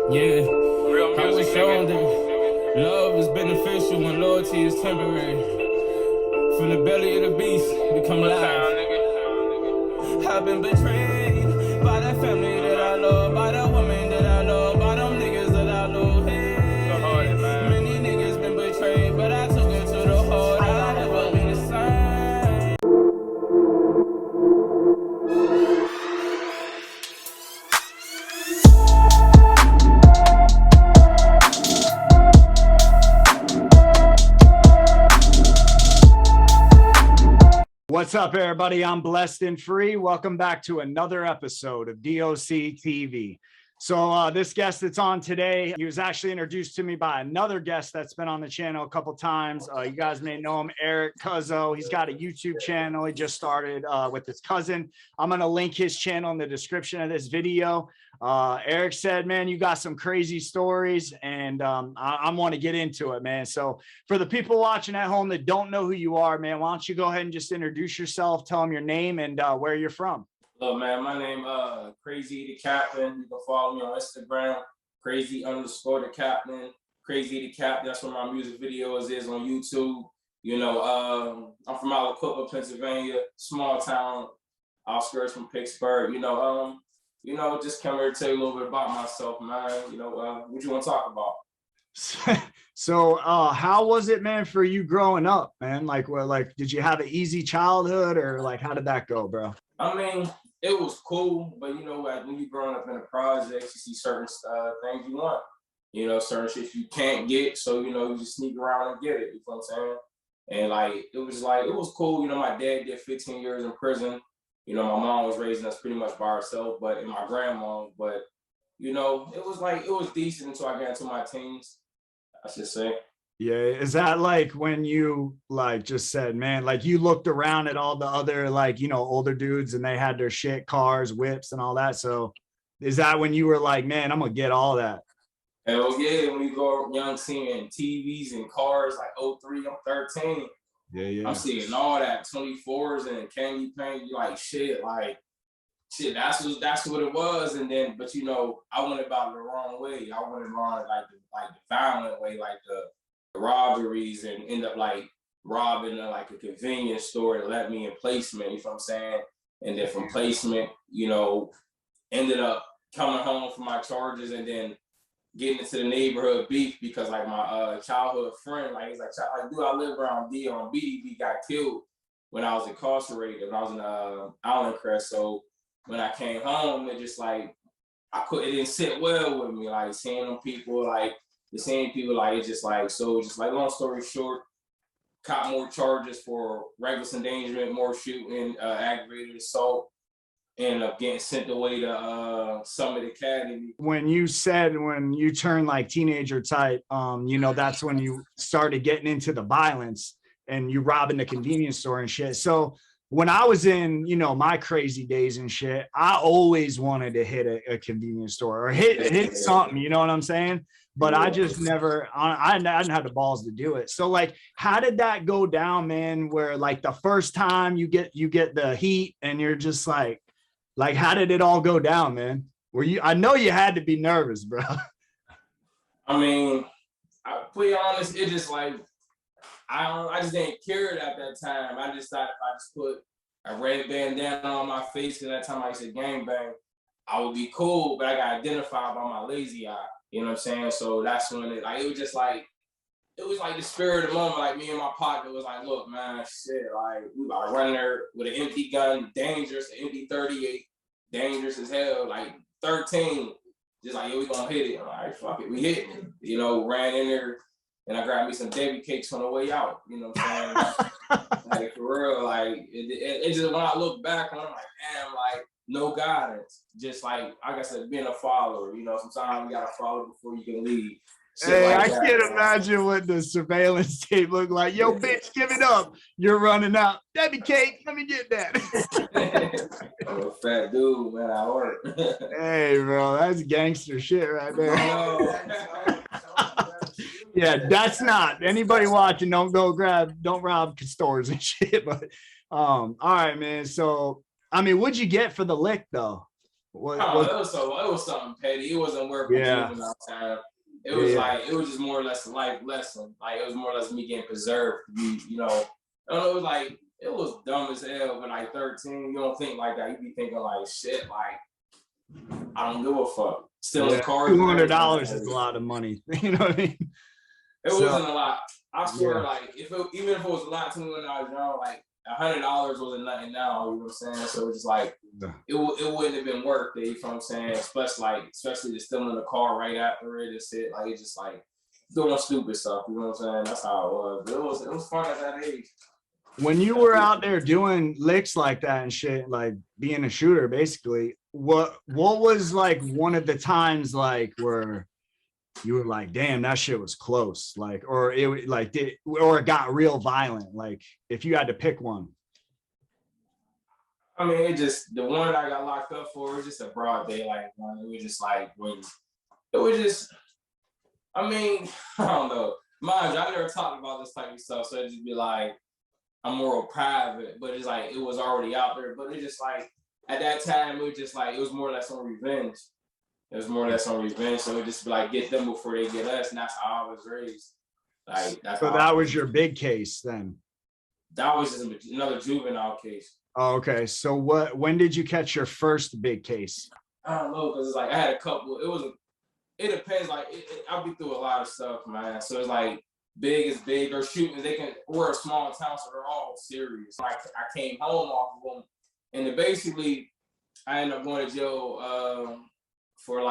Yeah, Real I was music, shown nigga. that love is beneficial and loyalty is temporary. From the belly of the beast, become One time, live. nigga. I've been betrayed by that family that I love, by that woman that I love, by them niggas that I love. Hey, Go harder, man. many niggas been betrayed, but I took it to the heart. I'll never be the same. What's up, everybody? I'm Blessed and Free. Welcome back to another episode of DOC TV. So this guest that's on today, he was actually introduced to me by another guest that's been on the channel a couple times. You guys may know him, CUZZo. He's got a YouTube channel. He just started with his cousin. I'm going to link his channel in the description of this video. Eric said, man, you got some crazy stories, and I want to get into it, man. So for the people watching at home that don't know who you are, man, why don't you go ahead and just introduce yourself, tell them your name and where you're from. Look, man, my name Crazy the Captain. You can follow me on Instagram, Crazy_the Captain. Crazy the Captain. That's where my music videos is on YouTube. You know, I'm from Aliquippa, Pennsylvania, small town, outskirts from Pittsburgh. Just come here to tell you a little bit about myself, man. What you want to talk about? So how was it, man, for you growing up, man? Like did you have an easy childhood, or like how did that go, bro? I mean, it was cool, but like when you growing up in the projects, you see certain things you want. Certain shit you can't get, so you just sneak around and get it. You know what I'm saying? And it was cool. My dad did 15 years in prison. My mom was raising us pretty much by herself, and my grandma. But it was decent until I got into my teens, I should say. Yeah, is that like when you just said, man, like you looked around at all the other older dudes and they had their shit, cars, whips and all that? So is that when you were like, man, I'm gonna get all that? Hell yeah, when you go young seeing TVs and cars like '03, I'm 13. Yeah. I'm seeing all that 24s and candy paint. You shit, that's what it was. And then, but I went about it the wrong way. I went about it like the violent way, like the robberies, and end up robbing a convenience store that let me in placement. You know what I'm saying? And then from placement, ended up coming home from my charges, and then getting into the neighborhood beef because my childhood friend, he's like, dude, I live around D on BDB, got killed when I was incarcerated, when I was in Island Crest. So when I came home, it just it didn't sit well with me, seeing them people, the same people, it's just long story short, caught more charges for reckless endangerment, more shooting, aggravated assault. Ended up getting sent away to Summit Academy. When you turned teenager type, that's when you started getting into the violence and you robbing the convenience store and shit. So when I was in, my crazy days and shit, I always wanted to hit a convenience store or hit something, you know what I'm saying? But I just never, I didn't have the balls to do it. So how did that go down, man? Where the first time you get the heat and you're just how did it all go down, man? I know you had to be nervous, bro. I mean, I'll be honest, it just I just didn't care at that time. I just thought if I just put a red bandana on my face, and that time I used to gangbang, I would be cool, but I got identified by my lazy eye. You know what I'm saying? So that's when it was just it was the spirit of the moment. Me and my partner was look, man, shit, we about to run there with an empty gun, dangerous, an empty 38, dangerous as hell, 13, just yeah, we gonna hit it. I'm like, fuck it, we hitting it. Ran in there, and I grabbed me some Debbie cakes on the way out. You know what I'm saying? For real, it just, when I look back on it, I'm damn, no guidance. Just like I said, being a follower, sometimes you gotta follow before you can lead. Hey, I can't imagine what the surveillance tape looked like. Yo, bitch, give it up. You're running out. Debbie cake, let me get that. I'm a fat dude, man. I work. Hey, bro, that's gangster shit right there. Yeah, that's not. Anybody watching, don't rob stores and shit. But all right, man. So I mean, what'd you get for the lick though? Oh, it was something petty. It wasn't worth juvenile time. It was like, it was just more or less a life lesson. Like, it was more or less me getting preserved to be, you know, I don't know, it was like, it was dumb as hell, but like 13, you don't think like that. You be thinking like, shit, like, I don't give a fuck. Stealing cars. $200 is a lot of money. You know what I mean? It wasn't a lot. I swear, like, even if it was a lot to me when I was young, like, $100 wasn't nothing now, you know what I'm saying? So it was just like, it wouldn't have been worth it, you know what I'm saying? Especially just stealing the car right after it and shit. Like, it's just like doing stupid stuff, you know what I'm saying? That's how it was. But it was fun at that age. When you were out there doing licks like that and shit, like being a shooter, basically, what was like one of the times like where you were like, damn, that shit was close, like, or it like or it got real violent, like if you had to pick one? I mean, the one I got locked up for was just a broad daylight one. It was just like I mean, I don't know. Mind you, I never talked about this type of stuff, so it'd just be like, I'm more private, but it's like, it was already out there, but it's just like, at that time, it was just like, it was more or less on revenge. It was more or less on revenge, so it just be like, get them before they get us, and that's how I was raised. Like, so that was your big case then? That was just another juvenile case. Oh, okay. So when did you catch your first big case? I don't know, because it's like, I had a couple, it depends, like, I'll be through a lot of stuff, man. So it's like, big is big, or shooting, we're a small town, so they're all serious. Like, I came home off of them, and then basically, I ended up going to jail for a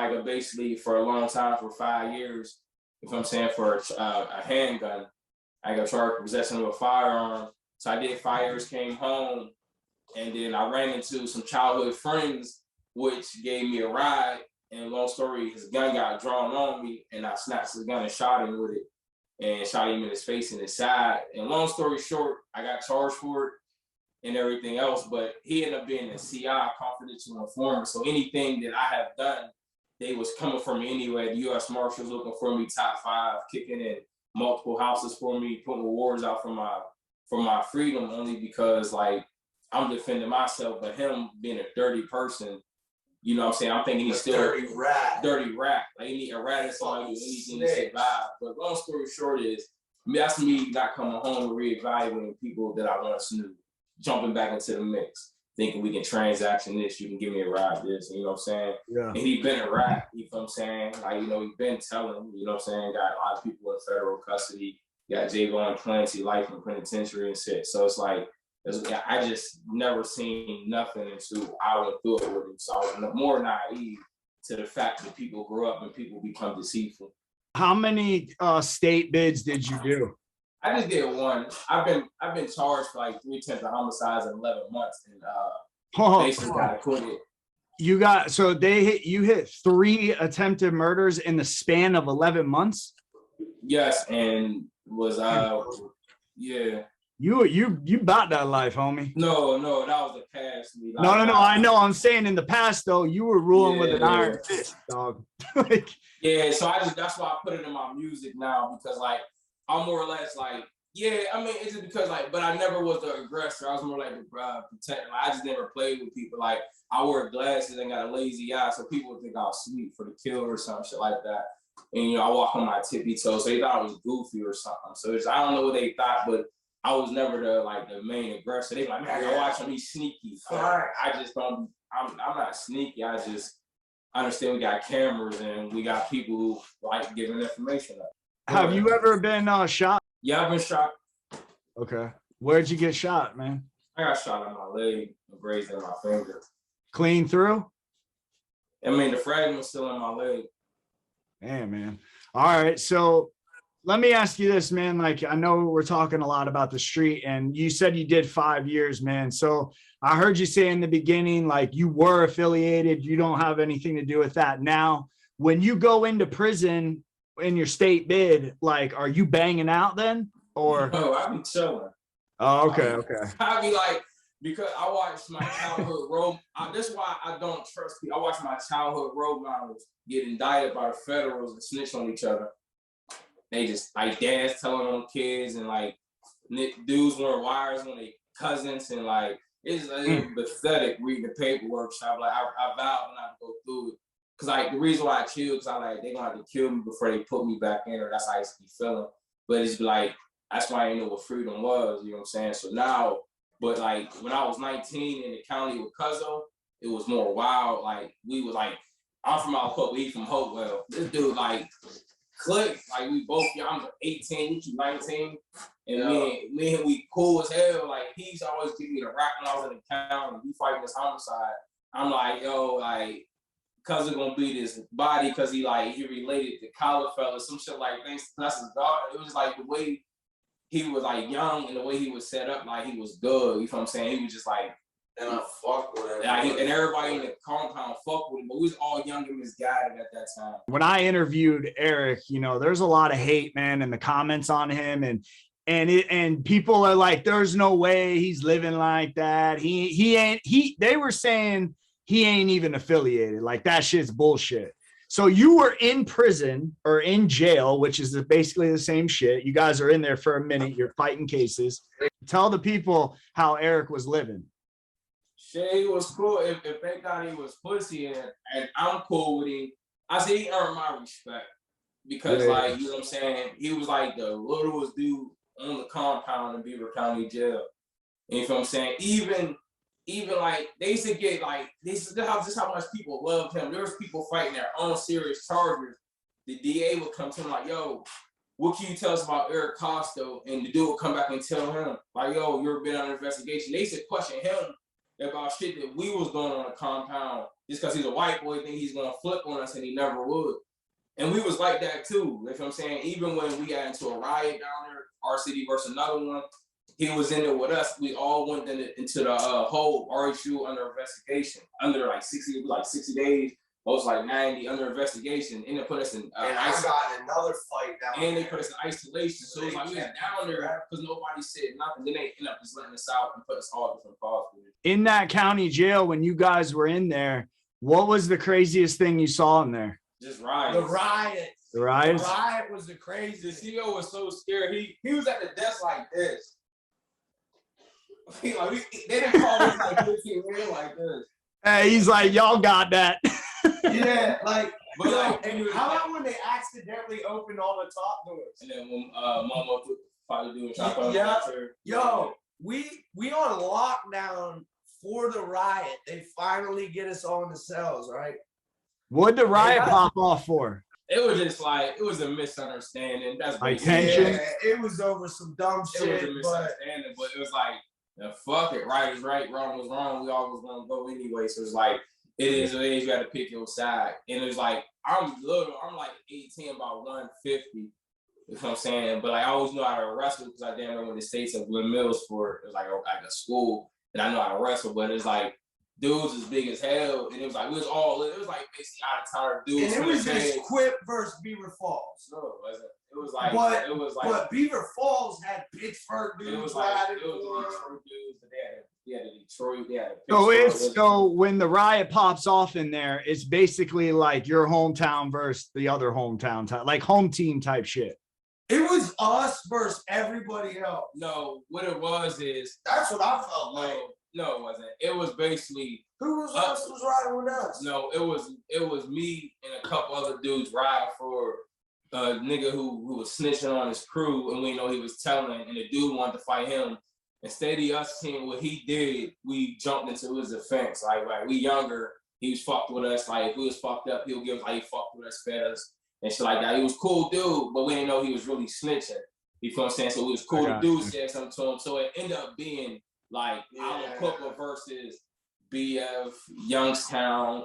long time, for 5 years, if I'm saying, for a handgun. I got charged for possession of a firearm. So I did 5 years, came home, and then I ran into some childhood friends, which gave me a ride. And long story, his gun got drawn on me, and I snatched his gun and shot him with it, and shot him in his face and his side. And long story short, I got charged for it and everything else, but he ended up being a CI, confidential informant. So anything that I have done, they was coming for me anyway. The U.S. Marshals looking for me, top 5, kicking in multiple houses for me, putting awards out for my freedom, only because like I'm defending myself. But him being a dirty person, you know what I'm saying? I'm thinking he's still dirty rat. Like, he need a rat or somebody do anything to survive. But long story short is, that's me not coming home and reevaluating people that I once knew, jumping back into the mix, thinking we can transaction this, you can give me a ride this, you know what I'm saying? Yeah. And he been a rat, you know what I'm saying? Like, you know, he been telling, you know what I'm saying? Got a lot of people in federal custody, got Javon Clancy life in penitentiary and shit. So it's like, I just never seen nothing until I went through it with him. So I was more naive to the fact that people grow up and people become deceitful. How many state bids did you do? I just did one. I've been charged for like 3 attempts of homicides in 11 months, and basically got acquitted. You hit 3 attempted murders in the span of 11 months? Yes, and was yeah. You bought that life, homie. No, that was the past. No, I know. I'm saying in the past though, you were ruling with an iron fist, dog. Like, yeah, so that's why I put it in my music now, because like I'm more or less like, yeah, I mean, it's just because like, but I never was the aggressor. I was more like the protector. Like, I just never played with people. Like, I wear glasses and got a lazy eye, so people would think I was sweet for the kill or some shit like that. And you know, I walk on my tippy toes, so they thought I was goofy or something. So I don't know what they thought, but I was never the main aggressor. They were like, man, I watch him, he's sneaky. I just don't. I'm not sneaky. I just understand we got cameras and we got people who like giving information up. Have you ever been shot? Yeah, I've been shot. Okay. Where'd you get shot, man? I got shot on my leg, grazed in my finger. Clean through? I mean, the fragment's still in my leg. Damn, man. All right. So let me ask you this, man. Like, I know we're talking a lot about the street, and you said you did 5 years, man. So I heard you say in the beginning, like, you were affiliated. You don't have anything to do with that now. When you go into prison in your state bid, like, are you banging out then? Or no, I be chilling. Oh, okay. I be like, because I watched my childhood role. That's why I don't trust people. I watched my childhood role models get indicted by the federals and snitch on each other. They just, like, dads telling on kids, and like dudes wearing wires on their cousins, and like It's pathetic reading the paperwork. So I'm like, I vowed not to go through it. Cause like the reason why I chill, cause I like they gonna have to kill me before they put me back in, or that's how I used to be feeling. But it's like that's why I didn't know what freedom was. You know what I'm saying? So now, but like when I was 19 in the county with CUZZo, it was more wild. Like we was like, I'm from Alcoa, he from Hopewell. This dude like clicked. Like we both, I'm 18, you 19, and me and we cool as hell. Like he's always give me the rap when I was in the county. We fighting this homicide. I'm like, yo, like. CUZZo gonna beat his body because he related to Collar fella, some shit like thanks. That's his daughter. It was like the way he was like young and the way he was set up, like he was good. You know what I'm saying? He was just like, and I fuck with him. And everybody in the compound fuck with him, but we was all young and misguided at that time. When I interviewed Eric, you know, there's a lot of hate, man, in the comments on him, and people are like, there's no way he's living like that. They were saying he ain't even affiliated. Like that shit's bullshit. So you were in prison or in jail, which is basically the same shit. You guys are in there for a minute. You're fighting cases. Tell the people how Eric was living. Shay was cool. If they thought he was pussy and I'm cool with him, I say he earned my respect because like, you know what I'm saying? He was like the littlest dude on the compound in Beaver County Jail. And you know what I'm saying? Even like they used to get like this is how much people loved him. There was people fighting their own serious charges. The DA would come to him like, yo, what can you tell us about Eric Costo? And the dude would come back and tell him, like, yo, you're been under investigation. They used to question him about shit that we was doing on the compound just because he's a white boy, think he's gonna flip on us, and he never would. And we was like that too. You know what I'm saying? Even when we got into a riot down there, our city versus another one, he was in there with us. We all went into the whole RHU under investigation. Under like 60 days, most like 90 under investigation. And they put us in and I got another fight down there. And they put us in isolation. So it was like we was down there because nobody said nothing. Then they ended up just letting us out and put us all different calls. In that county jail, when you guys were in there, what was the craziest thing you saw in there? Just riots. The riots. The riots? The riot was the craziest. The CEO was so scared. He was at the desk like this. They didn't call us like 15 minutes like this. Hey, he's like, y'all got that. Yeah, like, but like, and how about when they accidentally opened all the top doors? And then when Mama probably doing shop yo, we on lockdown for the riot. They finally get us all in the cells, right? What'd the riot pop off for? It was just like, it was a misunderstanding. That's like tension. Yeah, it was over some dumb shit. It was a misunderstanding, but it was like, fuck it, right is right, wrong was wrong. We all was gonna go anyway. So it's like, it is what it is. You got to pick your side. And it was like, I'm like 18, about 150. You know what I'm saying? But like, I always know how to wrestle because I damn near went to States of Glen Mills for it was like a school, and I know how to wrestle. But it's like dudes as big as hell, and it was like it was like basically out of town dudes. And it was just Quip versus Beaver Falls. No, it wasn't. But Beaver Falls had Pittsburgh dudes. It was the Detroit dudes, but they had Detroit. They had so when the riot pops off in there, it's basically like your hometown versus the other hometown, like home team type shit. It was us versus everybody else. No, what it was is that's what I felt like. No, it wasn't. It was basically who was us was riding with us. No, it was me and a couple other dudes riding for a nigga who was snitching on his crew, and we know he was telling, and the dude wanted to fight him. Instead of us seeing what he did, we jumped into his defense. Like we younger, he was fucked with us. Like if we was fucked up, he'll give us like he fucked with us, fed us, and shit like that. He was a cool dude, but we didn't know he was really snitching. You feel what I'm saying? So it was cool to do said something to him. So it ended up being like Alan Cooper versus BF, Youngstown,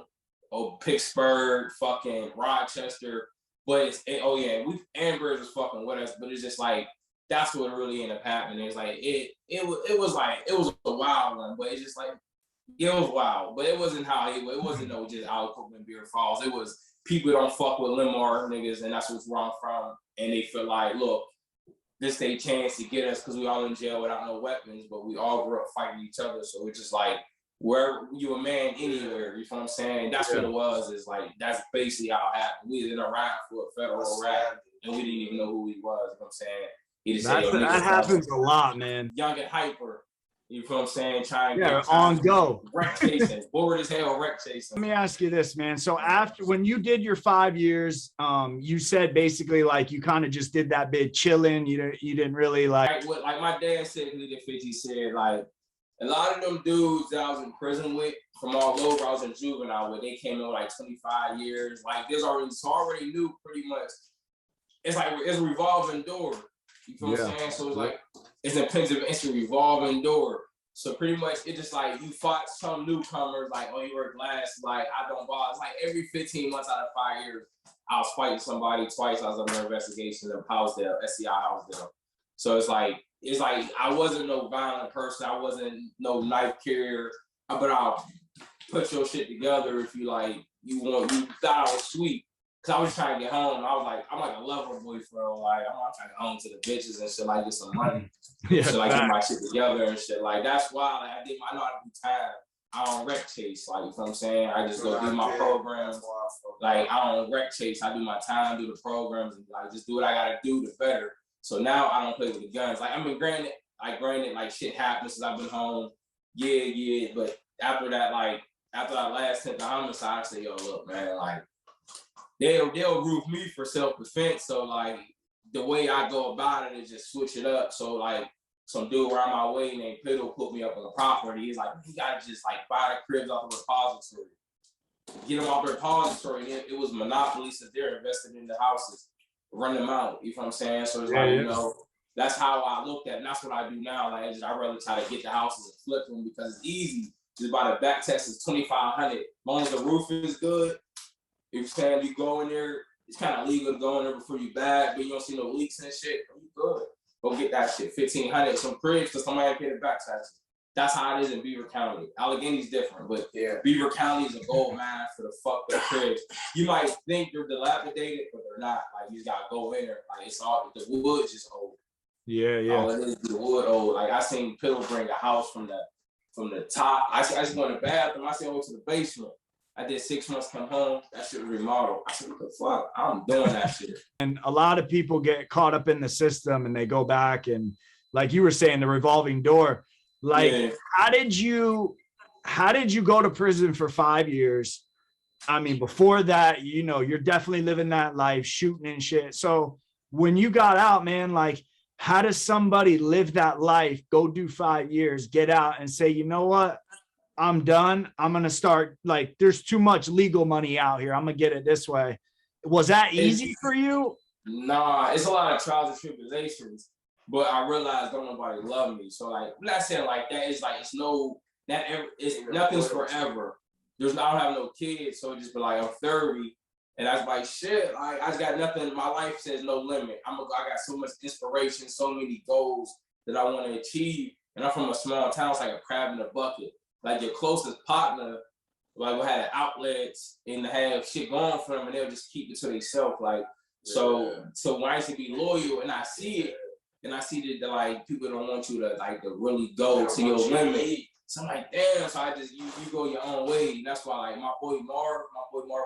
or Pittsburgh, fucking Rochester. But Amber was fucking with us, but it's just like that's what really ended up happening. It's like it was a wild one, but it's just like it was wild, but it wasn't it wasn't no just Alan Cooper and Beer Falls. It was people don't fuck with Limar niggas, and that's what's where I'm from. And they feel like, look, this they chance to get us because we all in jail without no weapons, but we all grew up fighting each other. So it's just like, where you a man anywhere, you know what I'm saying? That's what it was. Is like, that's basically how it happened. We was in a rap for a federal rap, and we didn't even know who he was, you know what I'm saying? He just said, that happens a lot, man. Young and hyper. You feel what I'm saying? Trying to get on go. Wreck chasing. Bored as hell, wreck chasing. Let me ask you this, man. So after when you did your 5 years, you said basically like you kind of just did that bit chilling. You didn't really like my dad said, he did 50, said like a lot of them dudes that I was in prison with from all over, I was in juvenile with, they came in like 25 years. Like there's already, so I already knew pretty much. It's like it's a revolving door. You feel what I'm saying? So it's like it's a revolving door. So pretty much it just like you fought some newcomers, like, oh, you wear glasses, like I don't bother. It's like every 15 months out of 5 years, I was fighting somebody twice. I was under investigation of Housdale, SCI Housdale. So it's like I wasn't no violent person. I wasn't no knife carrier. But I'll put your shit together if you like you thought I was sweet. Cause I was trying to get home. I was like, I'm like a lover boyfriend. Like I'm trying to get home to the bitches and shit, like get some money. So like get my shit together and shit. Like that's why like I know how to do time. I don't wreck chase. Like you know what I'm saying? I just go do my programs. Like I don't wreck chase. I do my time, do the programs, and like just do what I gotta do to better. So now I don't play with the guns. Like I mean, granted, like shit happens since I've been home. Yeah. But after that last 10th homicide, I say, yo, look, man, like. They'll roof me for self-defense. So like the way I go about it is just switch it up. So like some dude around my way named Piddle put me up on the property. He's like, you gotta just like buy the cribs off the repository. Get them off the repository. And it was monopoly since they're invested in the houses. Run them out. You know what I'm saying? So it's you know, that's how I looked at it. And that's what I do now. Like I'd rather try to get the houses and flip them because it's easy. Just buy the back test is $2,500. As long as the roof is good. If you're saying you go in there, it's kind of legal to go in there before you bag, but you don't see no leaks and shit, you good. Go get that shit. $1,500, some cribs, because somebody pay the back taxes. That's how it is in Beaver County. Allegheny's different, but Beaver County is a gold mine for the fucked up cribs. You might think they're dilapidated, but they're not. Like you just gotta go in there. Like it's all the wood's just old. Yeah. All it is the wood old. Like I seen Piddle bring a house from the top. I just go in the bathroom. I said, go to the basement. I did 6 months, come home, that shit was remodeled. I said, what the fuck? I'm doing that shit. And a lot of people get caught up in the system and they go back and like you were saying, the revolving door. Like, how did you go to prison for 5 years? I mean, before that, you know, you're definitely living that life, shooting and shit. So when you got out, man, like, how does somebody live that life, go do 5 years, get out and say, you know what? I'm done. I'm going to start like, there's too much legal money out here. I'm going to get it this way. Was that easy for you? Nah, it's a lot of trials and tribulations, but I realized don't nobody love me. So like, I'm not saying like that. It's like, it's nothing's forever. I don't have no kids. So it just be like, I'm 30 and I was like, shit, like I just got nothing. My life says no limit. I got so much inspiration, so many goals that I want to achieve. And I'm from a small town. It's like a crab in a bucket. Like your closest partner, like we had outlets and have shit going for them, and they'll just keep it to themselves. Like so when I used to be loyal, and I see it, and I see that like people don't want you to like to really go to your limit. So I'm like, damn. So I just you go your own way, and that's why like my boy Marv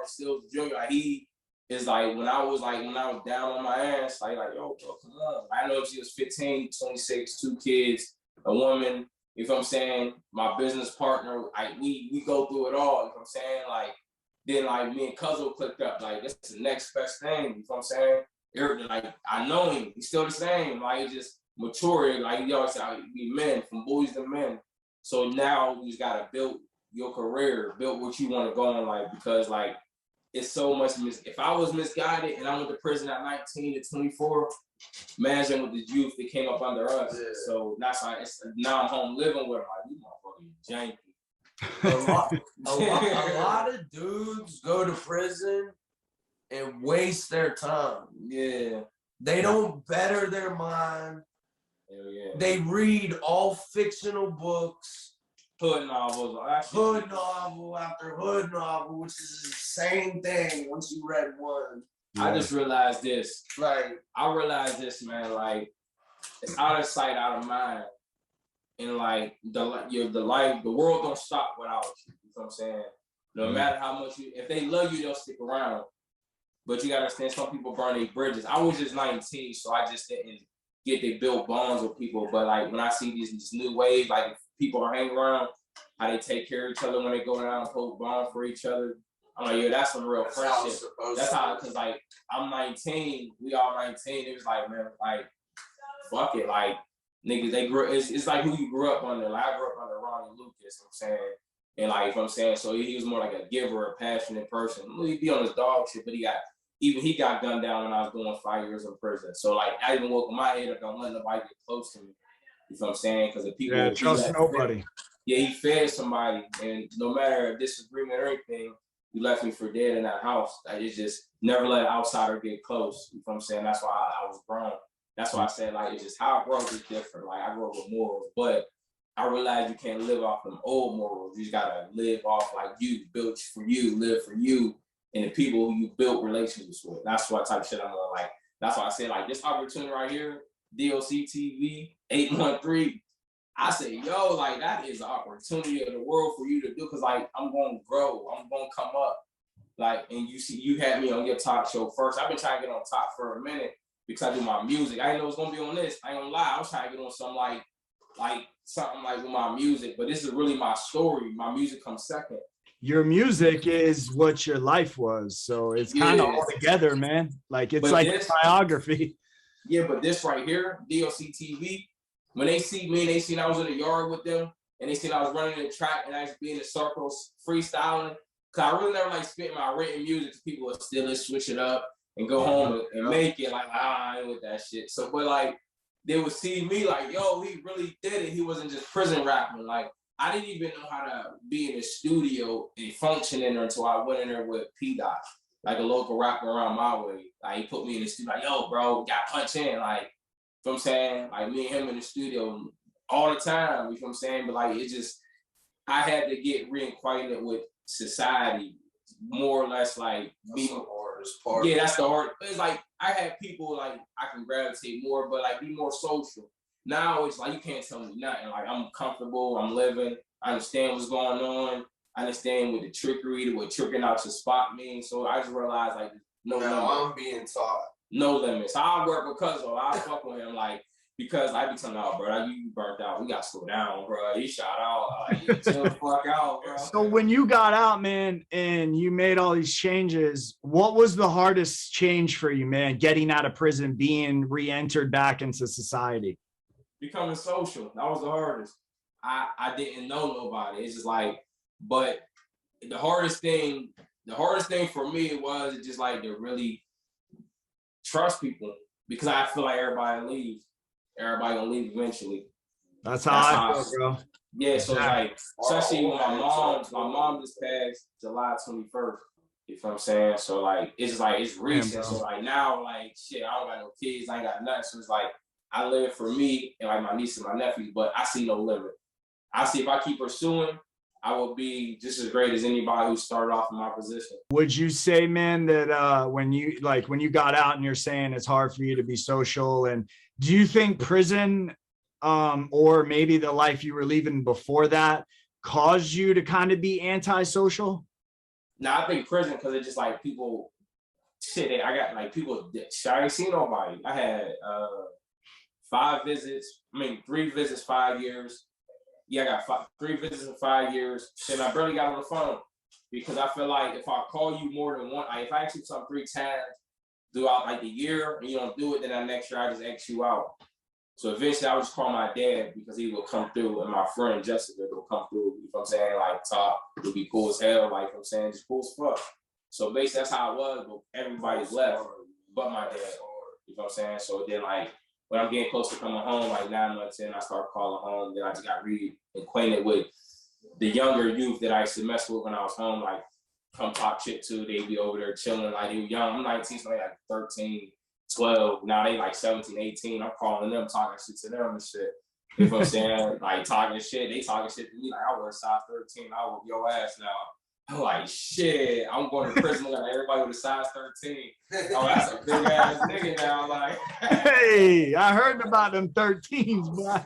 is still Junior. Like, he is like when I was down on my ass, like yo, bro, come on. I know she was 15, 26, 2 kids, a woman. You know what I'm saying? My business partner, we go through it all. You know what I'm saying? Like, then like me and CUZZo clicked up. Like, this is the next best thing. You know what I'm saying? Like, I know him. He's still the same. Like, just maturing. Like, you always say, we men, from boys to men. So now you just gotta build your career, build what you want to go on, like, because like it's so much. If I was misguided and I went to prison at 19 to 24. Imagine with the youth that came up under us. Yeah. So that's why now I'm home living with them. Like, you motherfucking janky. A lot of dudes go to prison and waste their time. Yeah. They don't better their mind. Hell yeah. They read all fictional books. Hood novels. Hood novel after hood novel, which is the same thing once you read one. I just realized this. Like, I realized this, man. Like, it's out of sight, out of mind. And like the world don't stop without you. You know what I'm saying? No matter how much if they love you, they'll stick around. But you gotta understand, some people burn their bridges. I was just 19, so I just didn't get to build bonds with people. But like when I see this new wave, like people are hanging around, how they take care of each other when they go down and poke bomb for each other. I'm like, yeah, that's some real friendship. That's how, cause like I'm 19, we all 19. It was like, man, like fuck it, like niggas, they grew. It's like who you grew up under. Like I grew up under Ronnie Lucas. You know what I'm saying, and like if I'm saying, so he was more like a giver, a passionate person. He'd be on his dog shit, but he got gunned down when I was doing 5 years in prison. So like I even woke my head up, don't let nobody get close to me. You know what I'm saying? Because the people, trust nobody. Yeah, he fed somebody, and no matter a disagreement or anything, he left me for dead in that house. I just never let an outsider get close. You know what I'm saying? That's why I was grown. That's why I said, like, it's just how I grew up is different. Like, I grew up with morals, but I realized you can't live off them old morals. You just gotta live off like you, built for you, live for you, and the people who you built relationships with. That's what type of shit I'm on. Like, that's why I said, like, this opportunity right here, DOC TV, 813. I say, yo, like, that is an opportunity of the world for you to do, because, like, I'm going to grow. I'm going to come up. Like, and you had me on your talk show first. I've been trying to get on top for a minute because I do my music. I didn't know it was going to be on this. I ain't going to lie. I was trying to get on some, like something like with my music, but this is really my story. My music comes second. Your music is what your life was. So it's kind of all together, man. Like, it's like a biography. Yeah, but this right here, DOC TV, when they see me and they seen I was in the yard with them and they seen I was running the track and I used to be in the circles freestyling, because I really never like spit my written music because people would still switch it up and go home and make it like, I ain't with that shit. So, but like, they would see me like, yo, he really did it. He wasn't just prison rapping. Like, I didn't even know how to be in the studio and function in there until I went in there with P-Dot, like a local rapper around my way. Like, he put me in the studio, like, yo, bro, we got punch in. Like, you know what I'm saying? Like, me and him in the studio all the time, you know what I'm saying? But like, it just, I had to get reacquainted with society, more or less like be the hardest part. Yeah, that's the hard. It's like I had people like I can gravitate more, but like be more social. Now it's like you can't tell me nothing. Like I'm comfortable, I'm living, I understand what's going on, I understand what the trickery, what tricking out to spot means. So I just realized like no limits. I'm being taught. No limits. I work with CUZZo. I fuck with him like because I be telling out, bro, you burnt out. We got to slow down, bro. You shot out. Chill the fuck out, bro. So when you got out, man, and you made all these changes, what was the hardest change for you, man? Getting out of prison, being re-entered back into society? Becoming social. That was the hardest. I didn't know nobody. It's just like, but the hardest thing for me was just like to really trust people, because I feel like everybody leaves. Everybody gonna leave eventually. That's how I feel, bro. Yeah, so it's like, especially when my mom just passed July 21st. You know what I'm saying? So like, it's just like, it's recent. So like now, like shit, I don't got no kids, I ain't got nothing. So it's like, I live for me and like my niece and my nephews, but I see no limit. I see if I keep pursuing, I will be just as great as anybody who started off in my position. Would you say, man, that when you got out and you're saying it's hard for you to be social, and do you think prison or maybe the life you were living before that caused you to kind of be antisocial? No, I think prison, because it's just like people, shit, I got like people, I ain't seen nobody. I had 3 visits, 5 years. Yeah, I got 3 visits in 5 years, and I barely got on the phone, because I feel like if I call you more than one, like if I ask you something 3 times throughout like the year and you don't do it, then that next year I just X you out. So eventually I would just call my dad, because he would come through, and my friend Jessica would come through, you know what I'm saying, like talk, it would be cool as hell, like, you know what I'm saying, just cool as fuck. So basically that's how it was, but everybody's left but my dad, you know what I'm saying? So then like, when I'm getting close to coming home, like 9 months in, I start calling home. Then I just got reacquainted with the younger youth that I used to mess with when I was home, like come talk shit to. They'd be over there chilling, like they were young. I'm 19, so they like 13, 12. Now they like 17, 18. I'm calling them, talking shit to them and shit. You know what I'm saying? Like talking shit. They talking shit to me like I was size 13. I whoop your ass now. I'm like, shit, I'm going to prison like everybody with a size 13. Oh, that's a big ass nigga now. Like, hey, I heard about them 13s, boy.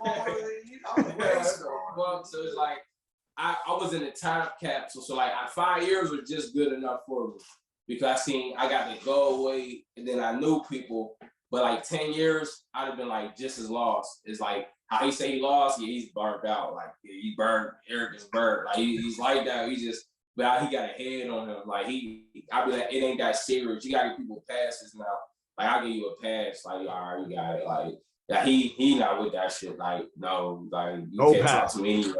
Well, so it's like, I was in a time capsule. So like 5 years was just good enough for me, because I got to go away and then I knew people. But like 10 years, I'd have been like just as lost. It's like, how he say he lost, yeah, he's burnt out. Like yeah, he burned, Eric is burnt. Like he's like that. He just, but he got a head on him. Like I be like, it ain't that serious. You gotta give people passes now. Like I'll give you a pass. Like all right, you got it. Like yeah, he not with that shit. Like no, like you No can't pass. talk to me anyway.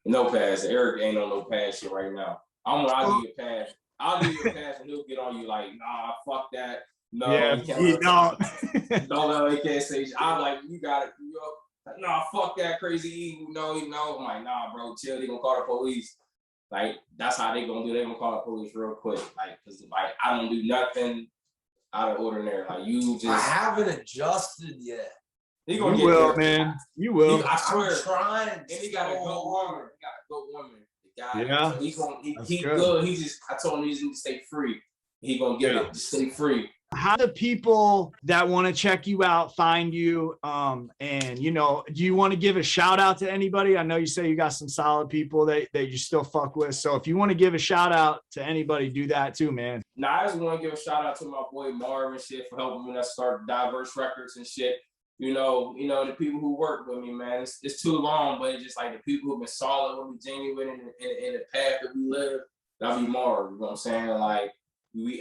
No pass. Eric ain't on no pass shit right now. I'll give you a pass. I'll give you a pass and he'll get on you like, nah, fuck that. No, Yeah, you can't. no. He can't say. I'm like, you got it. Like, nah, fuck that crazy E. No. I'm like, nah, bro, chill. They gonna call the police. Like that's how they gonna do. They gonna call the police real quick. Like, cause like I don't do nothing out of ordinary. Like you just. I haven't adjusted yet. He gonna You get will, there. man. You will. I swear. I'm trying. And he got a good woman. He got a good woman. The guy. Yeah. So he good. good. He just. I told him he needs to stay free. He gonna get it. Just stay free. How do people that want to check you out find you? And you know, do you want to give a shout out to anybody? I know you say you got some solid people that you still fuck with. So if you want to give a shout out to anybody, do that too, man. Now I just want to give a shout out to my boy Marv and shit for helping me to start Diverse Records and shit. You know, the people who work with me, man. It's too long, but it's just like the people who've been solid with me, genuine in the path that we live. That'll be Marv. You know what I'm saying? Like.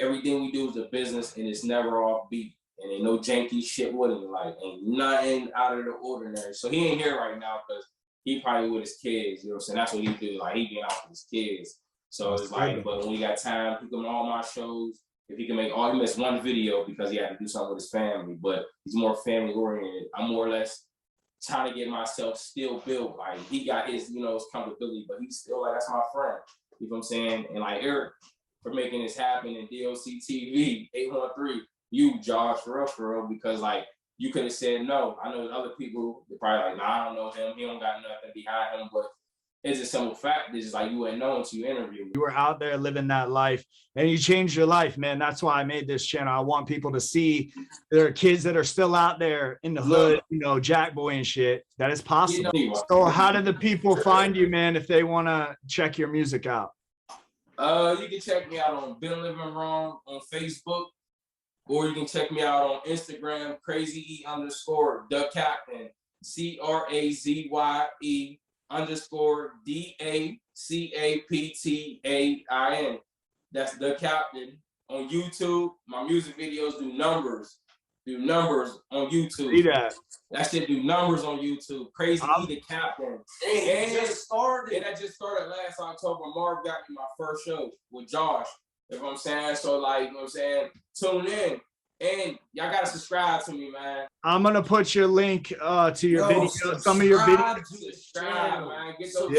Everything we do is a business and it's never off beat and ain't no janky shit with him. Like ain't nothing out of the ordinary. So he ain't here right now because he probably with his kids. You know what I'm saying? That's what he do. Like he being out with his kids. So it's like, but when he got time, he come to all my shows. If he can make he missed one video because he had to do something with his family, but he's more family oriented. I'm more or less trying to get myself still built. Like he got his, his comfortability, but he's still like, that's my friend. You know what I'm saying? And like Eric, for making this happen in DOC TV 813, you Josh for real, because like you could have said no. I know other people they're probably like, nah, I don't know him. He don't got nothing behind him, but it's a simple fact. It's just like you wouldn't know until you interview me. You were out there living that life and you changed your life, man. That's why I made this channel. I want people to see there are kids that are still out there in the hood, Jack Boy and shit. That is possible. So how do the people find you, man, if they want to check your music out? You can check me out on Been Living Wrong on Facebook, or you can check me out on Instagram, crazy_the Captain, CRAZYE_DACAPTAIN. That's the Captain. On YouTube, my music videos do numbers on YouTube. See that? That shit do numbers on YouTube. Crazy the Captain. And I just started last October. Marv got me my first show with Josh. You know what I'm saying? So like, you know what I'm saying? Tune in. And y'all gotta subscribe to me, man. I'm gonna put your link to your video, some of your videos. Subscribe, man. Get those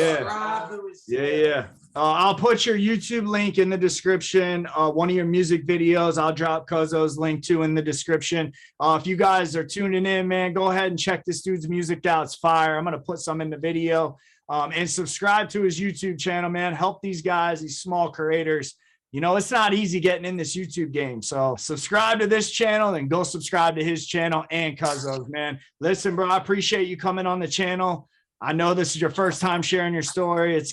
Yeah. I'll put your YouTube link in the description. One of your music videos, I'll drop CUZZo's link too in the description. If you guys are tuning in, man, go ahead and check this dude's music out. It's fire. I'm gonna put some in the video. And subscribe to his YouTube channel, man. Help these guys, these small creators. It's not easy getting in this YouTube game. So subscribe to this channel and go subscribe to his channel and CUZZo's, man. Listen, bro, I appreciate you coming on the channel. I know this is your first time sharing your story. It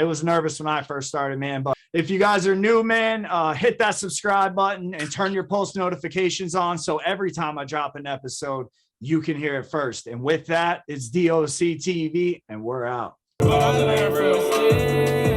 was nervous when I first started, man. But if you guys are new, man, hit that subscribe button and turn your post notifications on. So every time I drop an episode, you can hear it first. And with that, it's DOC TV and we're out. But I learned from mistakes.